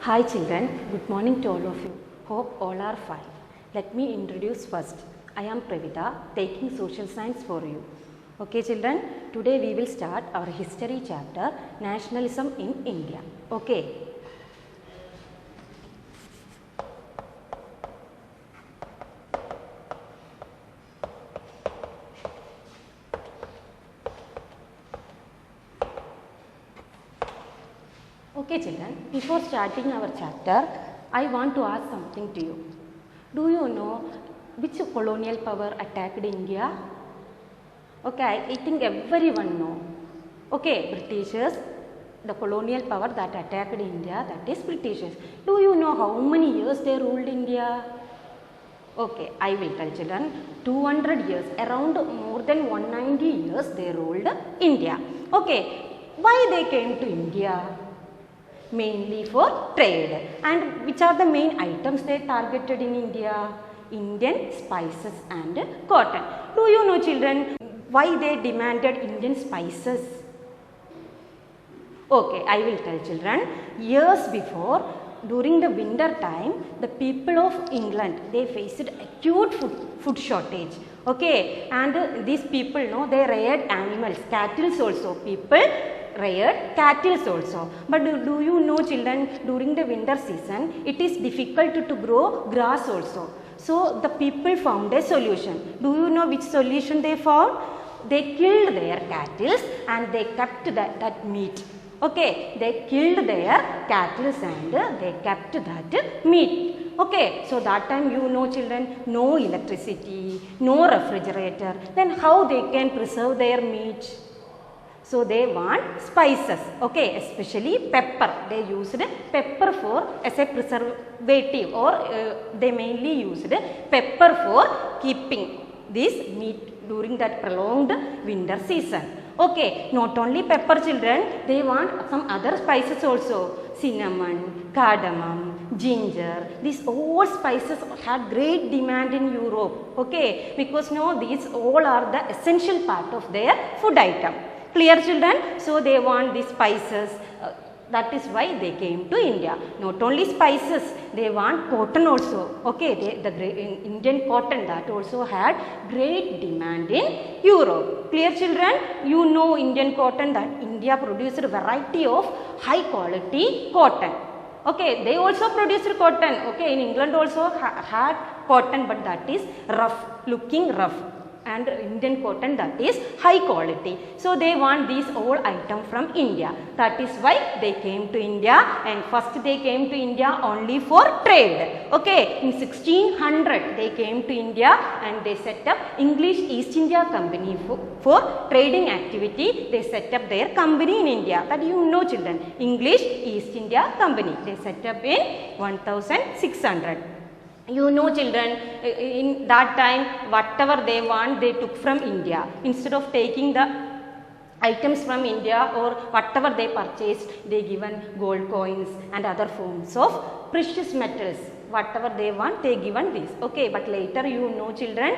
Hi children, good morning to all of you. Hope all are fine. Let me introduce first. I am Pravita taking social science for you. Okay children, today we will start our history chapter Nationalism in India. Okay. Okay children, before starting our chapter, I want to ask something to you. Do you know which colonial power attacked India? Okay, I think everyone know. Okay, Britishers, the colonial power that attacked India, that is Britishers. Do you know how many years they ruled India? Okay, I will tell children. 200 years, around more than 190 years they ruled India. Okay, why they came to India? Mainly for trade. And which are the main items they targeted in India? Indian spices and cotton. Do you know children why they demanded Indian spices? Okay, I will tell children. Years before, during the winter time, the people of England, they faced acute food shortage. Okay, and these people, they reared animals, cattle also. People reared cattle also. But do you know children, during the winter season, it is difficult to grow grass also. So the people found a solution. Do you know which solution they found? They killed their cattle and they kept that meat. Okay, they killed their cattle and they kept that meat. Okay, so that time children, no electricity, no refrigerator. Then how they can preserve their meat? So they want spices, okay, especially pepper. They used pepper as a preservative, or they mainly used pepper for keeping this meat during that prolonged winter season. Okay, not only pepper children, they want some other spices also. Cinnamon, cardamom, ginger, these all spices had great demand in Europe, okay, because these all are the essential part of their food item. Clear children? So they want these spices. That is why they came to India. Not only spices, they want cotton also. Okay, the Indian cotton, that also had great demand in Europe. Clear children? You know Indian cotton, that India produced a variety of high quality cotton. Okay, they also produced cotton. Okay, in England also had cotton, but that is rough, looking rough. And Indian cotton, that is high quality. So they want these all items from India. That is why they came to India, and first they came to India only for trade. Okay, in 1600 they came to India and they set up English East India Company for trading activity. They set up their company in India. That you know children, English East India Company. They set up in 1600. You know children, in that time whatever they want they took from India. Instead of taking the items from India or whatever they purchased, they given gold coins and other forms of precious metals. Whatever they want, they given this. Okay, but later children,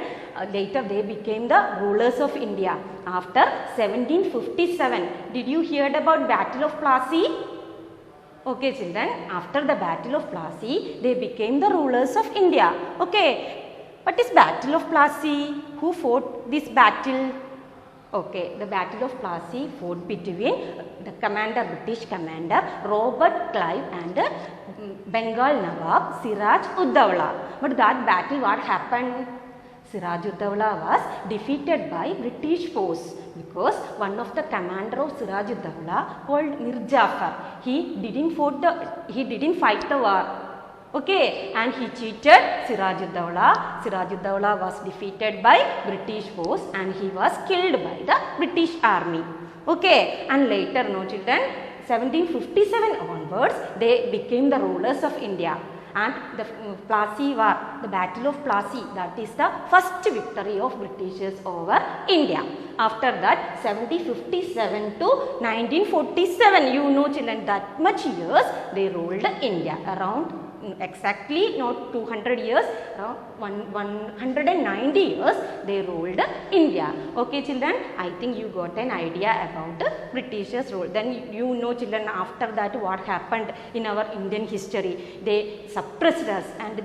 later they became the rulers of India. After 1757, did you hear about Battle of Plassey? Okay children, after the Battle of Plassey, they became the rulers of India. Okay, what is Battle of Plassey? Who fought this battle? Okay, the Battle of Plassey fought between the British commander Robert Clive and Bengal Nawab Siraj Uddawla. But that battle, what happened? Siraj Uddawla was defeated by British force because one of the commander of Siraj Uddawla called Mir Jafar, he didn't fight the war. Okay, and he cheated Siraj Uddawla. Siraj Uddawla was defeated by British force and he was killed by the British army. Okay, and later children, 1757 onwards, they became the rulers of India. And the Plassey War, the Battle of Plassey, that is the first victory of Britishers over India. After that, 1757 to 1947, children, that much years they ruled India, around exactly not 200 years, around 190 years they ruled India. Okay children, I think you got an idea about Britishers rule. Then you know children, after that what happened in our Indian history. They suppressed us and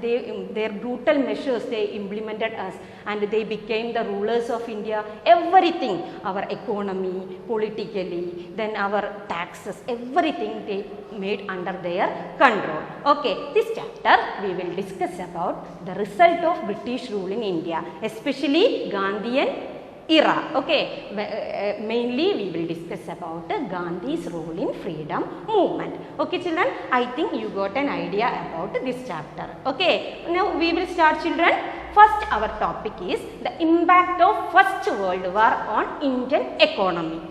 their brutal measures they implemented us, and they became the rulers of India. Everything, our economy, politically, then our taxes, everything they made under their control. Okay, this chapter we will discuss about the result of British rule in India, especially Gandhian era. Okay, mainly we will discuss about Gandhi's role in freedom movement. Okay children, I think you got an idea about this chapter. Okay, now we will start children. First our topic is the impact of First World War on Indian economy.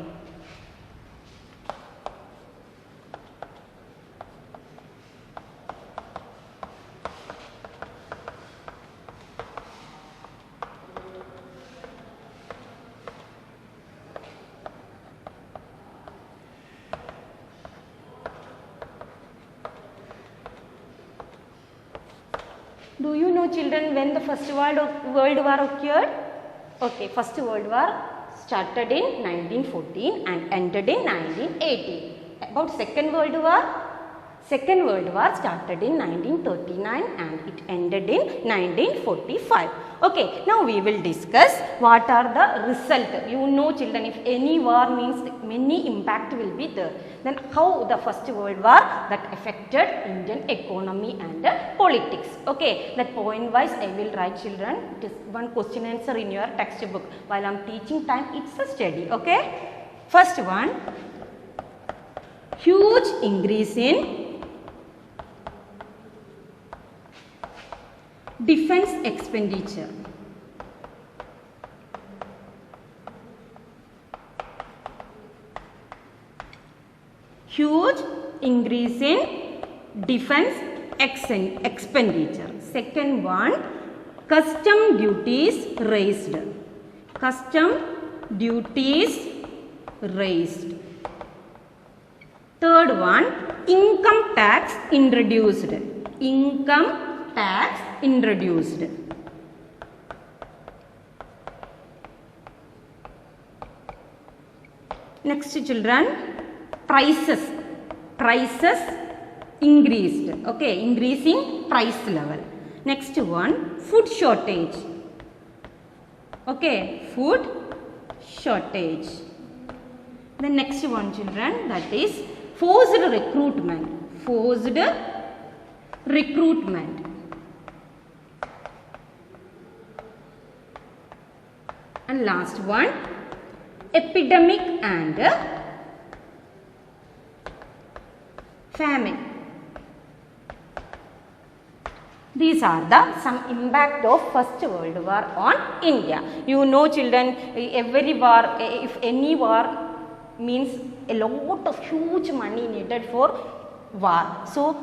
Do you know children when the First World War occurred? Okay, First World War started in 1914 and ended in 1918. About Second World War? Second World War started in 1939 and it ended in 1945. Okay, now we will discuss what are the result. You know children, if any war means many impact will be there. Then how the First World War that affected Indian economy and politics. Okay, that point wise I will write children. It is one question answer in your textbook. While I am teaching time, it's a study. Okay, first one, huge increase in defense expenditure. Huge increase in defense expenditure. Second one, custom duties raised. Custom duties raised. Third one, income tax introduced. Income tax introduced. Next children, prices increased. Okay, increasing price level. Next one, food shortage. Okay, food shortage. The next one children, that is forced recruitment. Forced recruitment. And last one, epidemic and famine. These are the some impact of First World War on India. You know children, every war, if any war means a lot of huge money needed for war. So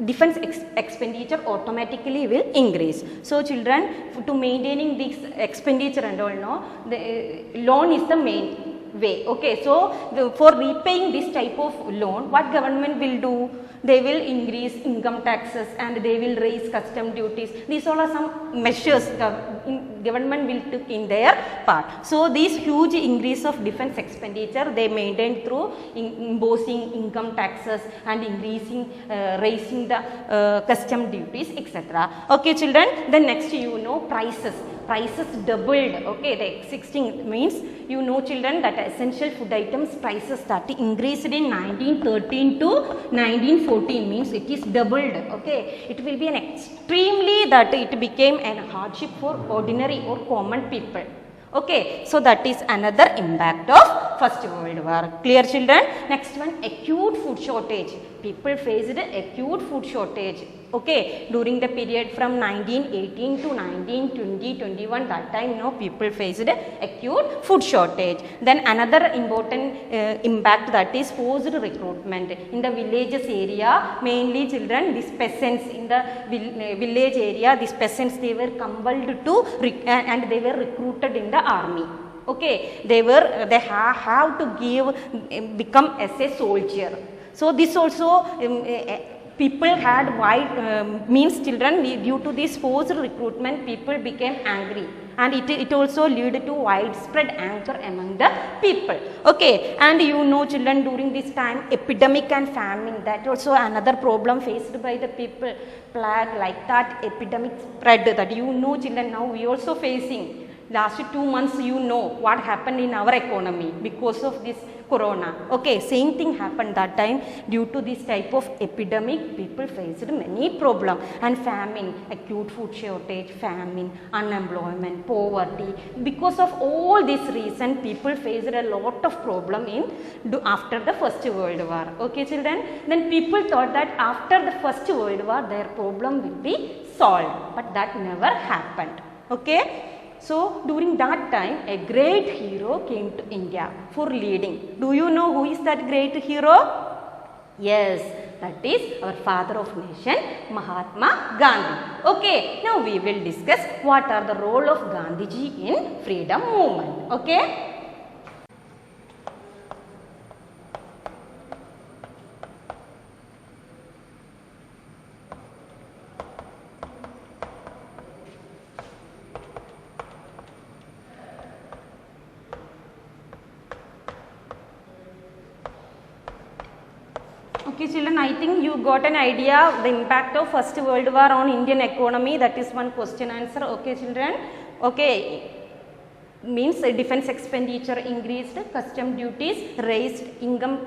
defense expenditure automatically will increase. So children, to maintaining this expenditure and all, no, the loan is the main way. Okay, so for repaying this type of loan, what government will do? They will increase income taxes and they will raise custom duties. These all are some measures government will take in their part. So these huge increase of defense expenditure they maintain through imposing income taxes and increasing raising the custom duties, etc. Okay children, then next you know prices doubled. Okay, the existing means you know children that essential food items prices that increased in 1913 to 1914 means it is doubled. Okay, it will be an extremely that it became an hardship for ordinary or common people. Okay, so that is another impact of First World War. Clear children? Next one, acute food shortage. People faced acute food shortage. Okay, during the period from 1918 to 1920-21, that time people faced acute food shortage. Then another important impact, that is forced recruitment in the villages area. Mainly children, these peasants in the village area, these peasants they were compelled to and they were recruited in the army. Okay, they have to become as a soldier. So this also people had wide means children due to this forced recruitment people became angry, and it also lead to widespread anger among the people. Okay, and you know children, during this time epidemic and famine, that also another problem faced by the people. Plague, like that epidemic spread, that you know children, now we also facing. Last 2 months you know what happened in our economy because of this corona. Okay, same thing happened that time. Due to this type of epidemic, people faced many problems, and famine, acute food shortage, famine, unemployment, poverty. Because of all this reason, people faced a lot of problem after the First World War. Okay children, then people thought that after the First World War their problem will be solved, but that never happened. Okay, so during that time a great hero came to India for leading. Do you know who is that great hero? Yes, that is our father of nation, Mahatma Gandhi. Okay, now we will discuss what are the role of Gandhiji in freedom movement. Okay. Okay children, I think you got an idea the impact of First World War on Indian economy. That is one question answer. Okay children, okay, means defense expenditure increased, custom duties raised, income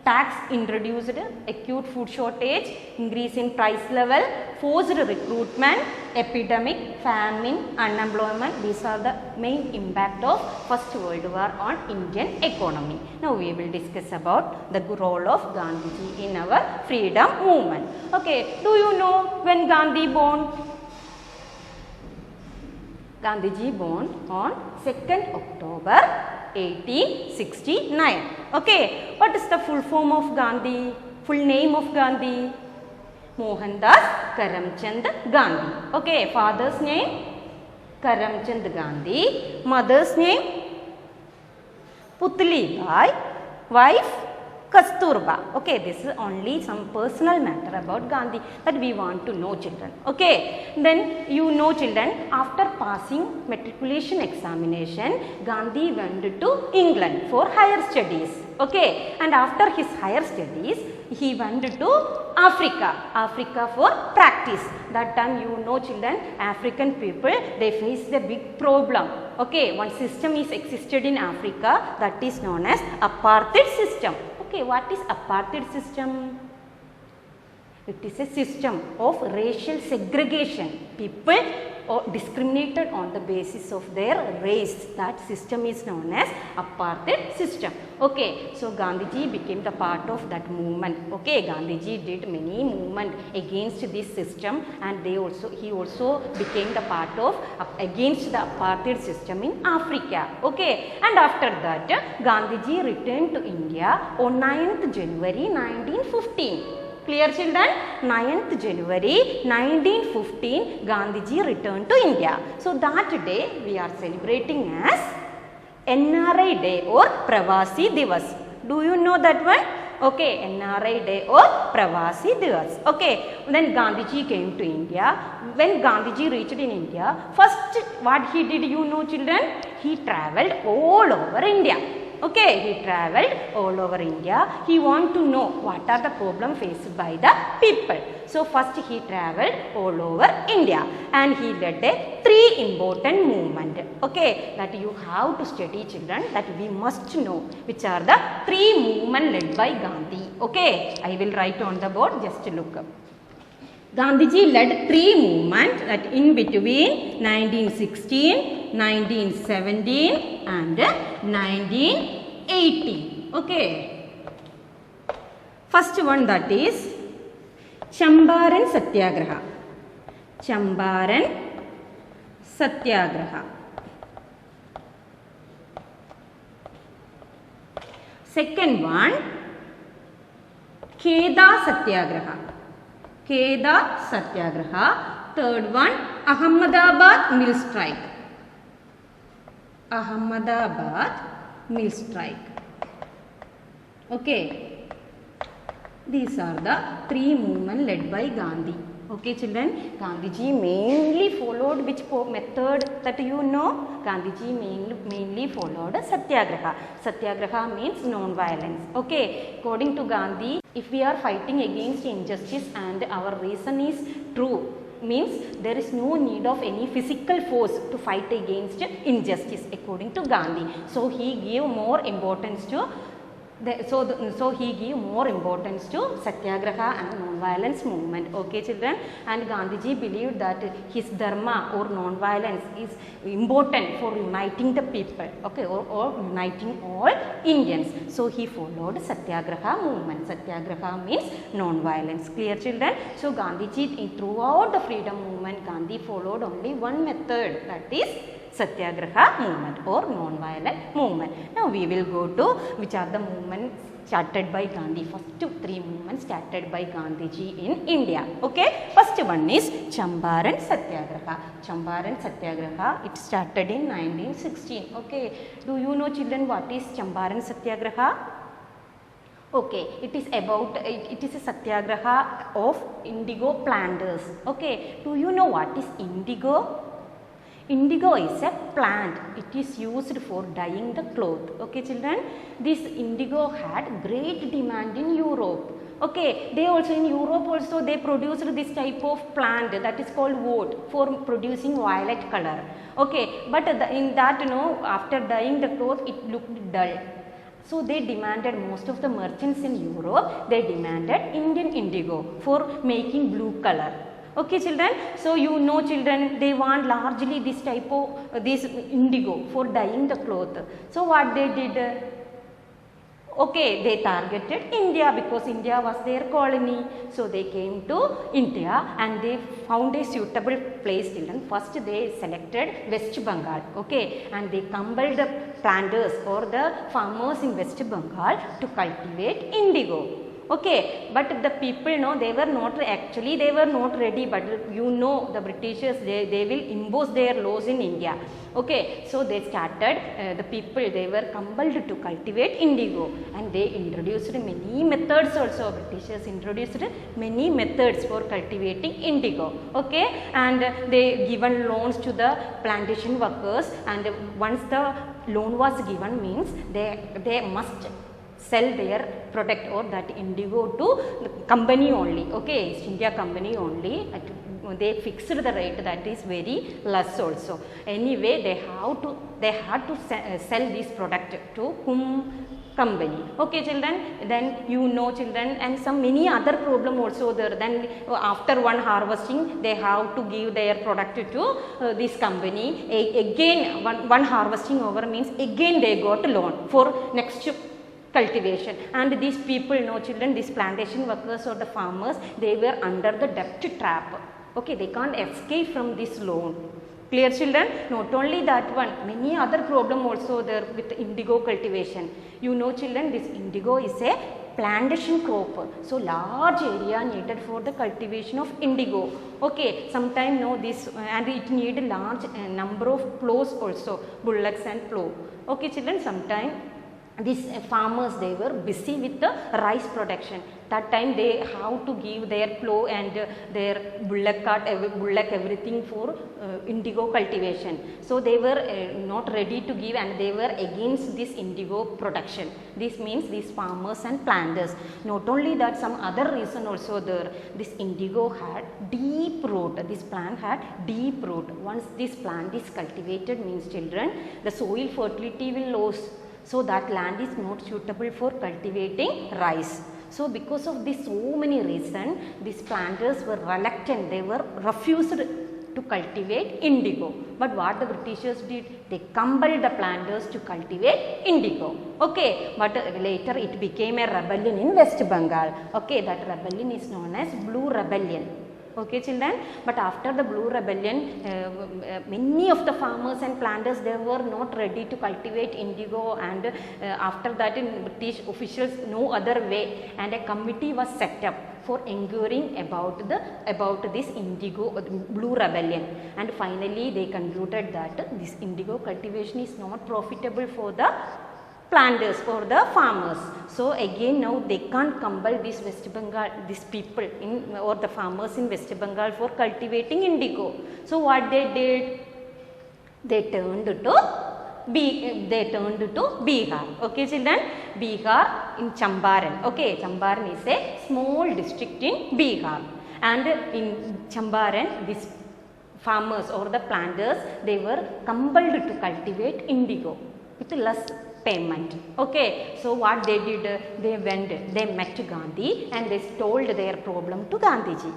tax introduced, acute food shortage, increase in price level, forced recruitment, epidemic, famine, unemployment. These are the main impact of First World War on Indian economy. Now we will discuss about the role of Gandhiji in our freedom movement. Okay, do you know when Gandhi born? Gandhiji born on 2nd October 1869. Okay, what is the full form of Gandhi? Full name of Gandhi? Mohandas Karamchand Gandhi. Okay, father's name Karamchand Gandhi, mother's name Putli Bai, wife Kasturba. Okay, this is only some personal matter about Gandhi that we want to know children. Okay, then you know children, after passing matriculation examination, Gandhi went to England for higher studies. Okay, and after his higher studies, he went to Africa for practice. That time you know children, African people, they faced a big problem. Okay, one system is existed in Africa, that is known as apartheid system. Okay, what is apartheid system? It is a system of racial segregation. People are discriminated on the basis of their race. That system is known as apartheid system. Okay, so Gandhiji became the part of that movement. Okay, Gandhiji did many movement against this system, and he also became the part of against the apartheid system in Africa. Okay, and after that Gandhiji returned to India on 9th January 1915. Clear children? 9th January 1915 Gandhiji returned to India. So that day we are celebrating as NRI Day or Pravasi Divas. Do you know that one? Okay, NRI Day or Pravasi Divas. Okay, then Gandhiji came to India. When Gandhiji reached in India, first what he did, you know children? He travelled all over India. Okay, he travelled all over India. He wanted to know what are the problems faced by the people. So first he travelled all over India, and he led a 3 important movement. Okay, that you have to study children, that we must know which are the 3 movements led by Gandhi. Okay, I will write on the board, just look up. Gandhiji led 3 movements, that in between 1916, 1917 and 1918. Okay. First one, that is Champaran Satyagraha. Champaran Satyagraha. Second one, Kheda Satyagraha. Kheda Satyagraha. Third one, Ahmedabad Mill Strike. Ahmedabad Mill Strike. Okay. These are the three movements led by Gandhi. Okay children, Gandhiji mainly followed which method that you know? Gandhiji mainly followed Satyagraha. Satyagraha means non-violence. Okay, according to Gandhi, if we are fighting against injustice and our reason is true, means there is no need of any physical force to fight against injustice according to Gandhi. So he gave more importance to so he gave more importance to Satyagraha and non-violence movement. Okay children, and Gandhiji believed that his dharma or non-violence is important for uniting the people, okay, or uniting all Indians. So he followed Satyagraha movement. Satyagraha means non-violence. Clear children? So Gandhiji throughout the freedom movement, Gandhi followed only one method, that is Satyagraha movement or non-violent movement. Now we will go to which are the movements started by Gandhi. First three movements started by Gandhiji in India. Okay, first one is Champaran Satyagraha. Champaran Satyagraha, it started in 1916. Okay, do you know children what is Champaran Satyagraha? Okay, it is about, it is a satyagraha of indigo planters. Okay, do you know what is indigo? Indigo is a plant. It is used for dyeing the cloth. Okay children, this indigo had great demand in Europe. Okay, they also in Europe also they produced this type of plant that is called woad for producing violet color. Okay, but in that after dyeing the cloth it looked dull. So they demanded, most of the merchants in Europe, they demanded Indian indigo for making blue color. Okay children, so you know children, they want largely this type of this indigo for dyeing the cloth. So what they did? Okay, they targeted India because India was their colony. So they came to India and they found a suitable place children. First they selected West Bengal, okay, and they compelled the planters or the farmers in West Bengal to cultivate indigo. Okay, but the people they were not ready, but the Britishers they will impose their laws in India. Okay, so they started, the people they were compelled to cultivate indigo and they introduced many methods also. Britishers introduced many methods for cultivating indigo. Okay, and they given loans to the plantation workers, and once the loan was given means they must sell their product or that indigo to the company only, okay, East India Company only. They fixed the rate that is very less also. Anyway, they had to sell this product to whom? Company. Okay children, then children, and some many other problem also there. Then after one harvesting they have to give their product to this company. Again one harvesting over means again they got loan for next cultivation, and these people children, these plantation workers or the farmers, they were under the debt trap. Okay, they can't escape from this loan. Clear children? Not only that one, many other problem also there with indigo cultivation. Children, this indigo is a plantation crop, so large area needed for the cultivation of indigo. Okay, sometime this and it need large number of plows also, bullocks and plow. Okay children, sometime these farmers they were busy with the rice production. That time they have to give their plow and their bullock cart, everything for indigo cultivation. So they were not ready to give and they were against this indigo production. This means these farmers and planters. Not only that, some other reason also there. This indigo had deep root. This plant had deep root. Once this plant is cultivated means children, the soil fertility will lose. So that land is not suitable for cultivating rice. So because of this so many reasons, these planters were reluctant, they were refused to cultivate indigo. But what the Britishers did, they compelled the planters to cultivate indigo. Okay, but later it became a rebellion in West Bengal. Okay, that rebellion is known as Blue Rebellion. Okay children, but after the Blue Rebellion, many of the farmers and planters they were not ready to cultivate indigo, and after that in British officials no other way, and a committee was set up for inquiring about this indigo Blue Rebellion, and finally they concluded that this indigo cultivation is not profitable for the planters or the farmers. So again now they can't compel these West Bengal, these people in or the farmers in West Bengal for cultivating indigo. So what they did? They turned to Bihar. Okay children, Bihar in Champaran. Okay, Champaran is a small district in Bihar, and in Champaran these farmers or the planters, they were compelled to cultivate indigo with less payment. Okay, so what they did, they met Gandhi and they told their problem to Gandhiji.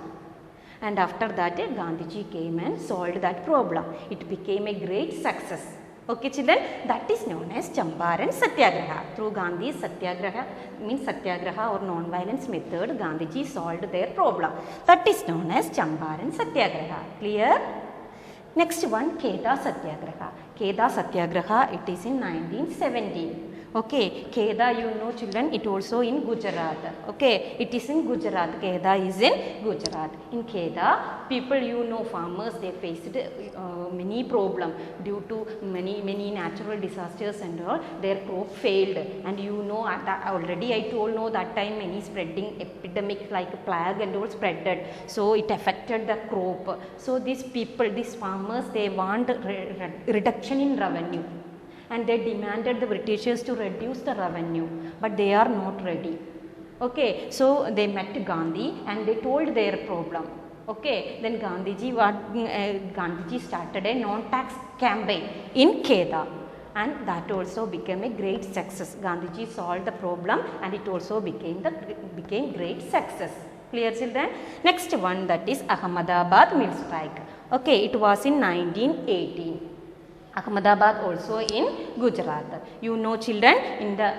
And after that Gandhiji came and solved that problem. It became a great success. Okay children, that is known as Champaran Satyagraha. Through Gandhi's Satyagraha, means Satyagraha or non-violence method, Gandhiji solved their problem. That is known as Champaran Satyagraha. Clear? Next one, Kheda Satyagraha. Kheda Satyagraha, it is in 1917. Okay, Kheda, you know children, it also in Gujarat. Okay, it is in Gujarat. Kheda is in Gujarat. In Kheda, people, you know, farmers, they faced many problems due to many natural disasters and all. Their crop failed, and you know already I told no that time many spreading epidemic like plague and all spreaded. So it affected the crop. So these people, these farmers, they want reduction in revenue. And they demanded the Britishers to reduce the revenue, but they are not ready. Okay, so they met Gandhi and they told their problem. Okay, then Gandhiji started a non-tax campaign in Kheda, and that also became a great success. Gandhiji solved the problem and it also became great success. Clear children? Next one, that is Ahmedabad mill strike. Okay, it was in 1918. Ahmedabad also in Gujarat. You know children, in the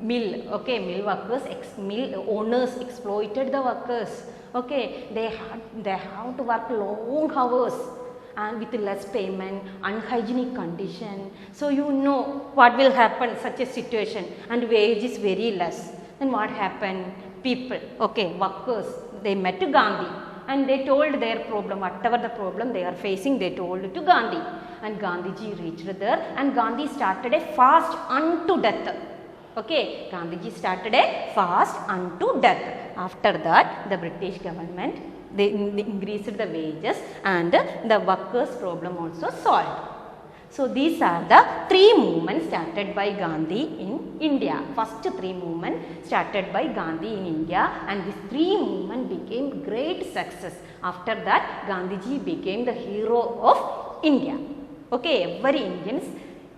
mill, okay, mill workers, mill owners exploited the workers. Okay, they have to work long hours and with less payment, unhygienic condition. So you know what will happen in such a situation, and wage is very less. Then what happened? People, okay, workers, they met Gandhi and they told their problem, whatever the problem they are facing, they told to Gandhi. And Gandhiji reached there and Gandhi started a fast unto death. Okay, Gandhiji started a fast unto death. After that, the British government, they increased the wages and the workers' problem also solved. So these are the three movements started by Gandhi in India. First three movements started by Gandhi in India, and these three movements became great success. After that, Gandhiji became the hero of India. Okay, every Indian's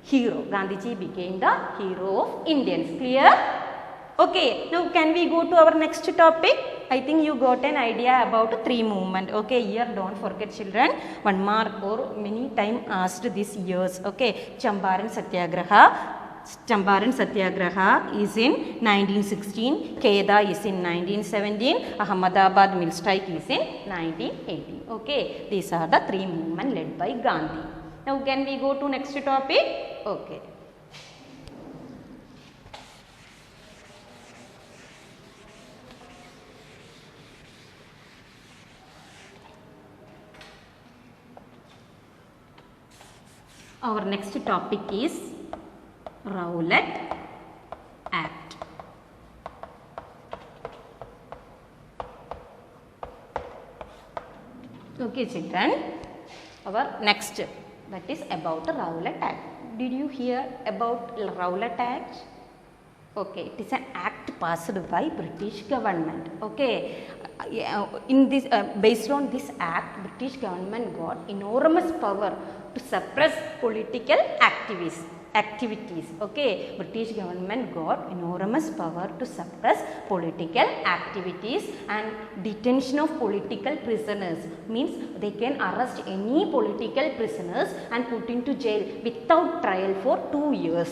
hero. Gandhiji became the hero of Indians. Clear? Okay, now can we go to our next topic? I think you got an idea about three movement. Okay, here don't forget children, 1 mark or many time asked these years. Okay, Champaran Satyagraha is in 1916, Kheda is in 1917, Ahmedabad mill strike is in 1918. Okay, these are the three movements led by Gandhi. Now can we go to next topic? Okay. Our next topic is Rowlatt Act. Okay children, our next, that is about Rowlatt Act. Did you hear about Rowlatt Act? Okay, it is an act passed by British government. Okay, in this based on this act, British government got enormous power to suppress political activities. Okay, British government got enormous power to suppress political activities and detention of political prisoners. Means they can arrest any political prisoners and put into jail without trial for 2 years.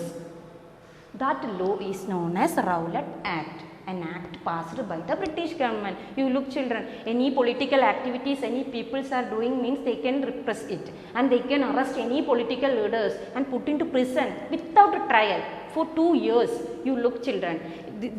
That law is known as Rowlatt Act, an act passed by the British government. You look children, any political activities any peoples are doing means they can repress it, and they can arrest any political leaders and put into prison without a trial for 2 years. You look children,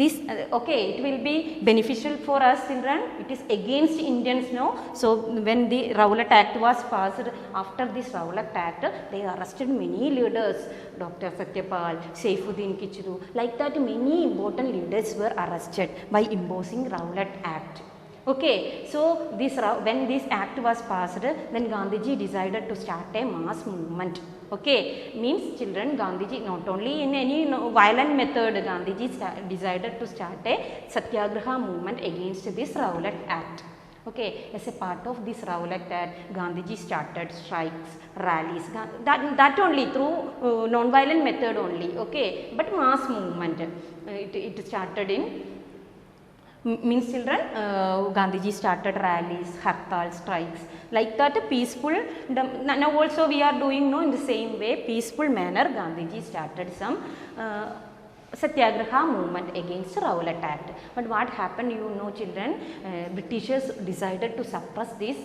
this okay, it will be beneficial for us children, it is against Indians now. So when the Rowlatt Act was passed, after this Rowlatt Act they arrested many leaders, Dr. Satyapal, Saifuddin Kichlu, like that many important leaders were arrested by imposing Rowlatt Act. Okay, so when this act was passed, then Gandhiji decided to start a mass movement. Okay, means children, Gandhiji not only in any violent method, Gandhiji decided to start a Satyagraha movement against this Rowlatt Act. Okay, as a part of this Rowlatt Act, Gandhiji started strikes, rallies, that only through non-violent method only. Okay, but mass movement, it started in means children, Gandhiji started rallies, hartal, strikes, like that peaceful. Now also we are doing in the same way, peaceful manner. Gandhiji started some Satyagraha movement against Rowlatt Act. But what happened, children, Britishers decided to suppress this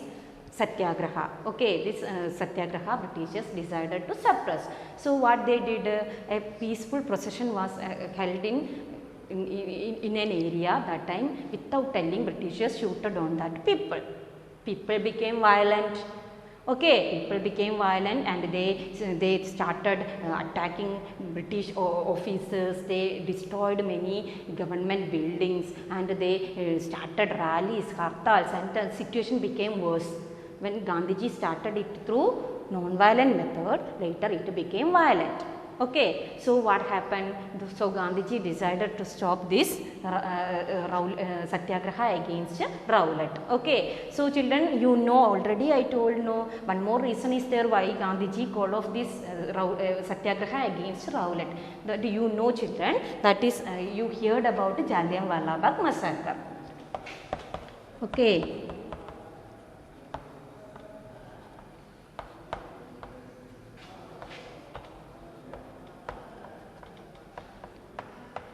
Satyagraha. Okay, this Satyagraha Britishers decided to suppress. So what they did, a peaceful procession was held in an area that time, without telling, Britishers shooted on that people. People became violent. Okay, people became violent and they started attacking British officers. They destroyed many government buildings and they started rallies, hartals, and the situation became worse. When Gandhiji started it through non-violent method, later it became violent. Okay, so what happened? So Gandhiji decided to stop this Satyagraha against Rowlatt. Okay, so children, already I told one more reason is there why Gandhiji called off this Satyagraha against Rowlatt. That children, that is you heard about Jallianwala Bagh massacre. Okay.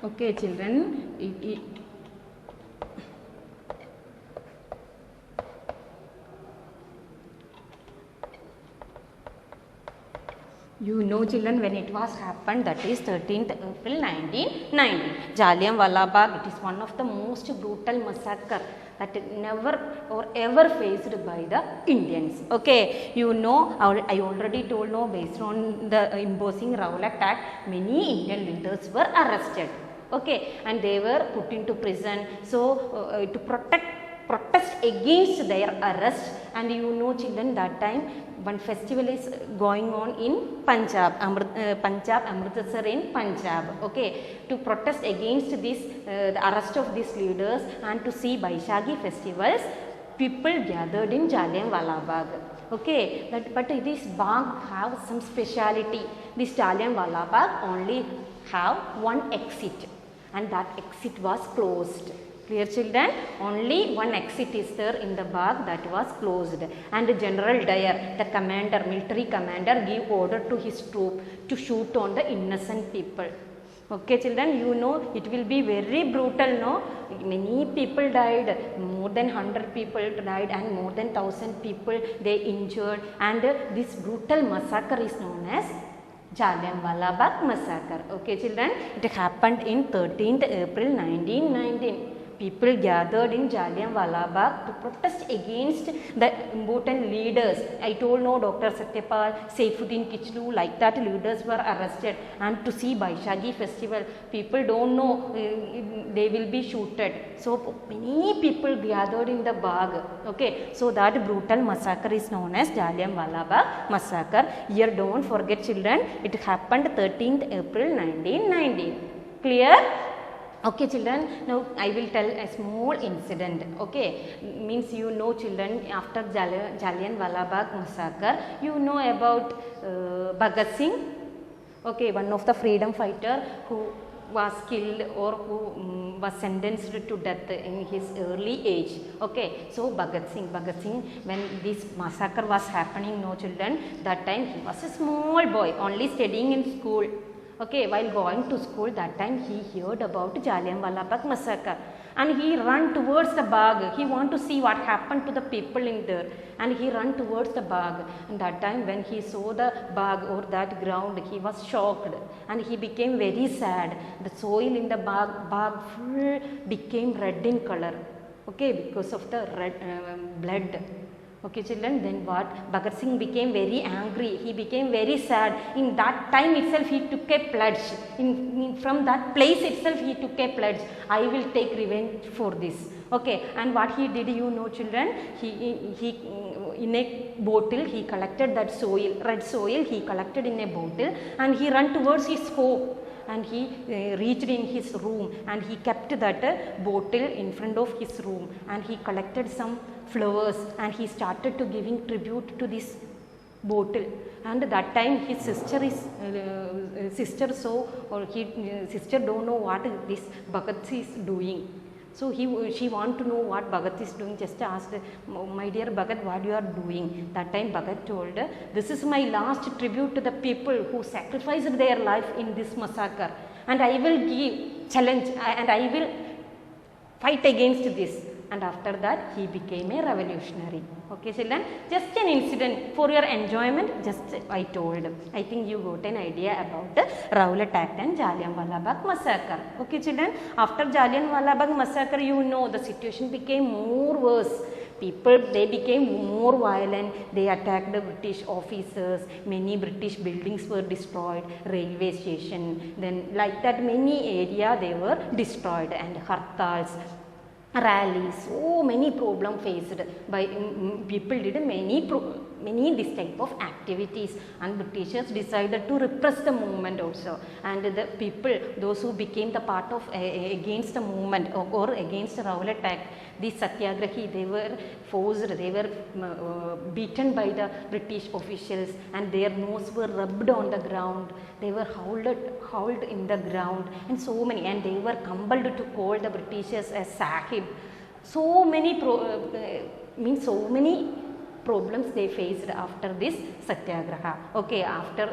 Okay, children, children, when it was happened, that is 13th April 1990. Jallianwala Bagh, it is one of the most brutal massacre that never or ever faced by the Indians. Okay, I already told based on the imposing Rowlatt Act, many Indian leaders were arrested. Okay, and they were put into prison. So to protest against their arrest, and children, that time one festival is going on in Punjab, Amritsar in Punjab. Okay, to protest against this the arrest of these leaders and to see Baishagi festivals, people gathered in Jallianwala Bagh. Okay, but this Bagh have some speciality. This Jallianwala Bagh only have one exit, and that exit was closed. Clear, children? Only one exit is there in the Bagh, that was closed, and General Dyer, the commander, military commander, gave order to his troop to shoot on the innocent people. Okay, children, it will be very brutal, no? Many people died, more than 100 people died and more than 1000 people they injured, and this brutal massacre is known as Jallianwala Bagh massacre. Okay, children, it happened in 13th April 1919. People gathered in Jallianwala Bagh to protest against the important leaders. I told Dr. Satyapal, Saifuddin Kichlu, like that leaders were arrested, and to see Baishagi festival. People don't know they will be shooted. So many people gathered in the Bagh. Okay, so that brutal massacre is known as Jallianwala Bagh massacre. Here don't forget, children, it happened 13th April 1919. Clear? Okay, children, now I will tell a small incident. Okay, means children, after Jallianwala Bagh massacre, about Bhagat Singh. Okay, one of the freedom fighter who was killed or who was sentenced to death in his early age. Okay, so Bhagat Singh, when this massacre was happening, children, that time he was a small boy, only studying in school. Okay, while going to school, that time he heard about Jallianwala Bagh massacre. and he run towards the Bagh. He want to see what happened to the people in there, and he run towards the Bagh. And that time when he saw the Bagh or that ground, he was shocked and he became very sad. The soil in the Bagh full became red in color, okay, because of the red blood. Okay children, then what? Bhagat Singh became very angry, he became very sad. In that time itself he took a pledge, from that place itself he took a pledge, I will take revenge for this. Okay, and what he did, you know children, he in a bottle he collected that soil, red soil he collected in a bottle, and he ran towards his home, and he reached in his room, and he kept that bottle in front of his room, and he collected some flowers, and he started to giving tribute to this bottle. And that time his sister sister saw, or sister don't know what this Bhagat is doing. So she want to know what Bhagat is doing, just asked, my dear Bhagat, what you are doing? That time Bhagat told, this is my last tribute to the people who sacrificed their life in this massacre, and I will give challenge, and I will fight against this. And after that he became a revolutionary. Okay children, just an incident for your enjoyment, just I told. I think you got an idea about the Rowlatt Act and Jallianwala Bagh massacre. Okay children, after Jallianwala Bagh massacre, you know the situation became more worse. People, they became more violent, they attacked the British officers, many British buildings were destroyed, railway station, then like that many area they were destroyed, and hartals, rallies, so many problem faced by people did many this type of activities, and Britishers decided to repress the movement also, and the people, those who became the part of against the movement or against the Rowlatt Act, these satyagrahi, they were forced, they were beaten by the British officials, and their nose were rubbed on the ground, they were howled in the ground, and so many, and they were compelled to call the Britishers as Sahib. So many so many problems they faced after this satyagraha. Okay, after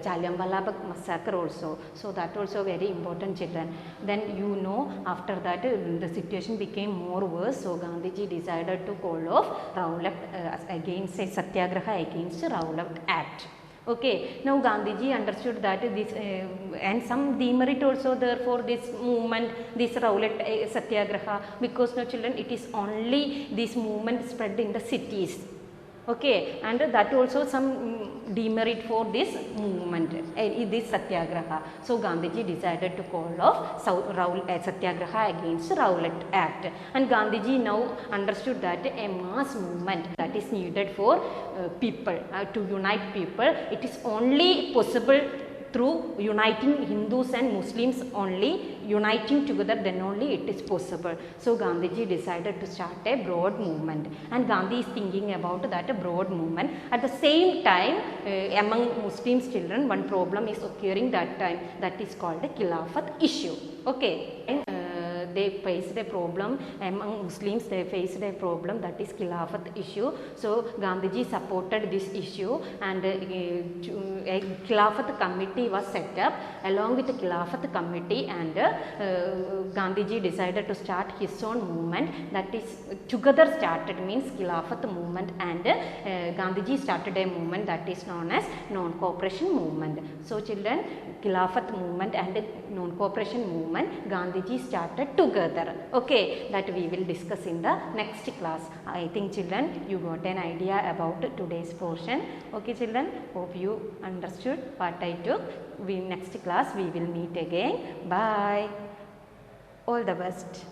Jallianwala Bagh massacre also. So that also very important children. Then you know after that the situation became more worse. So Gandhiji decided to call off Rowlatt against a satyagraha against Rowlatt Act. Okay, now Gandhiji understood that this and some demerit also there for this movement, this Rowlatt satyagraha, because now children, it is only this movement spread in the cities. Okay, and that also some demerit for this movement, this satyagraha. So Gandhiji decided to call off satyagraha against Rowlatt Act, and Gandhiji now understood that a mass movement that is needed for people, to unite people, it is only possible through uniting Hindus and Muslims only, uniting together, then only it is possible. So Gandhiji decided to start a broad movement, and Gandhi is thinking about that broad movement. At the same time, among Muslims children, one problem is occurring that time, that is called the Khilafat issue. Okay. And, they faced a problem among Muslims, they faced a problem, that is Khilafat issue. So Gandhiji supported this issue, and a Khilafat committee was set up. Along with the Khilafat committee, and Gandhiji decided to start his own movement, that is together started, means Khilafat movement, and Gandhiji started a movement that is known as non-cooperation movement. So children, Khilafat movement and non-cooperation movement, Gandhiji started together. Okay, that we will discuss in the next class. I think children, you got an idea about today's portion. Okay children, hope you understood what I took. Next class we will meet again. Bye. All the best.